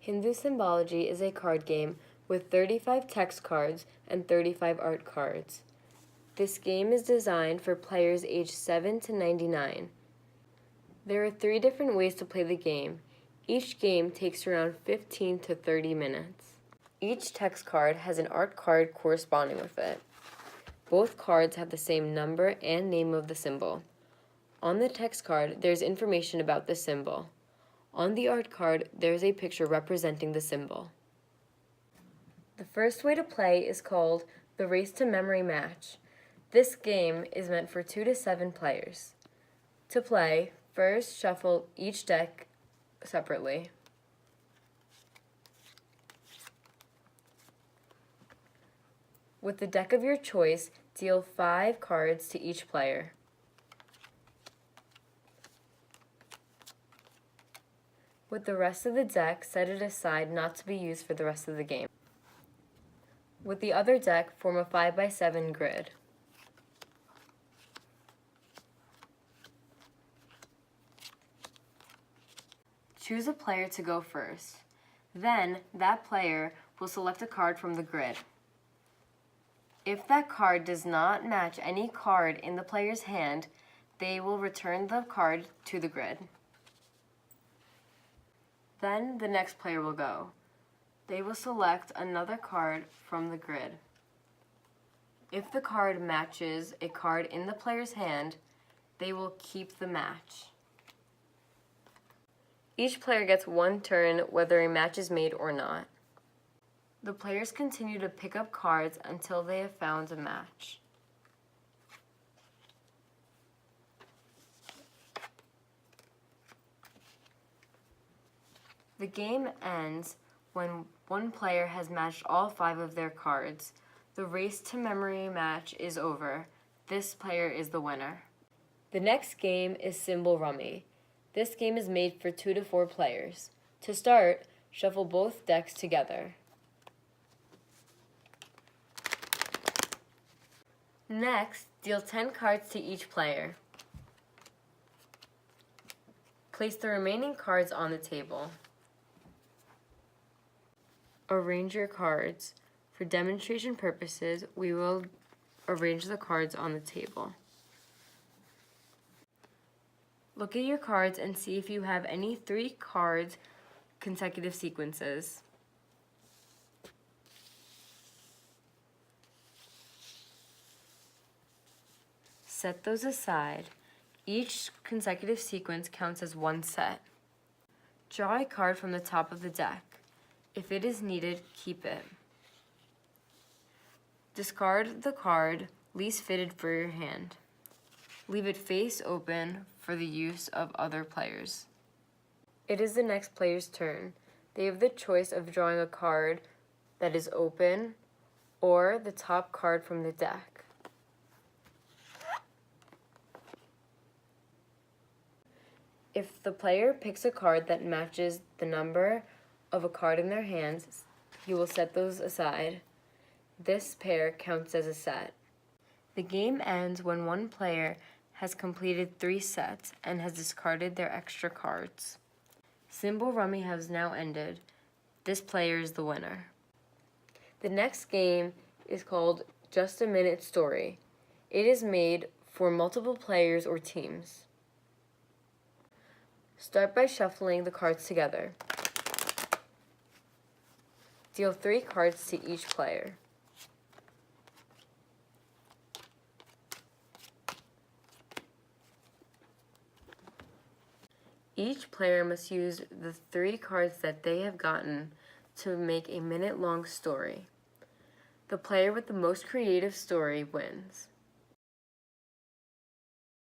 Hindu Symbology is a card game with 35 text cards and 35 art cards. This game is designed for players aged 7 to 99. There are 3 different ways to play the game. Each game takes around 15 to 30 minutes. Each text card has an art card corresponding with it. Both cards have the same number and name of the symbol. On the text card, there's information about the symbol. On the art card, there's a picture representing the symbol. The first way to play is called the Race to Memory Match. This game is meant for 2 to 7 players. To play, first shuffle each deck separately. With the deck of your choice, deal 5 cards to each player. With the rest of the deck, set it aside not to be used for the rest of the game. With the other deck, form a 5x7 grid. Choose a player to go first. Then, that player will select a card from the grid. If that card does not match any card in the player's hand, they will return the card to the grid. Then the next player will go. They will select another card from the grid. If the card matches a card in the player's hand, they will keep the match. Each player gets 1 turn whether a match is made or not. The players continue to pick up cards until they have found a match. The game ends when one player has matched all 5 of their cards. The race to memory match is over. This player is the winner. The next game is Symbol Rummy. This game is made for 2 to 4 players. To start, shuffle both decks together. Next, deal 10 cards to each player. Place the remaining cards on the table. Arrange your cards. For demonstration purposes, we will arrange the cards on the table. Look at your cards and see if you have any 3 cards consecutive sequences. Set those aside. Each consecutive sequence counts as 1 set. Draw a card from the top of the deck. If it is needed, keep it. Discard the card least fitted for your hand. Leave it face open for the use of other players. It is the next player's turn. They have the choice of drawing a card that is open or the top card from the deck. If the player picks a card that matches the number of a card in their hands, you will set those aside. This pair counts as a set. The game ends when one player has completed 3 sets and has discarded their extra cards. Symbol Rummy has now ended. This player is the winner. The next game is called Just a Minute Story. It is made for multiple players or teams. Start by shuffling the cards together. Deal 3 cards to each player. Each player must use the 3 cards that they have gotten to make a minute-long story. The player with the most creative story wins.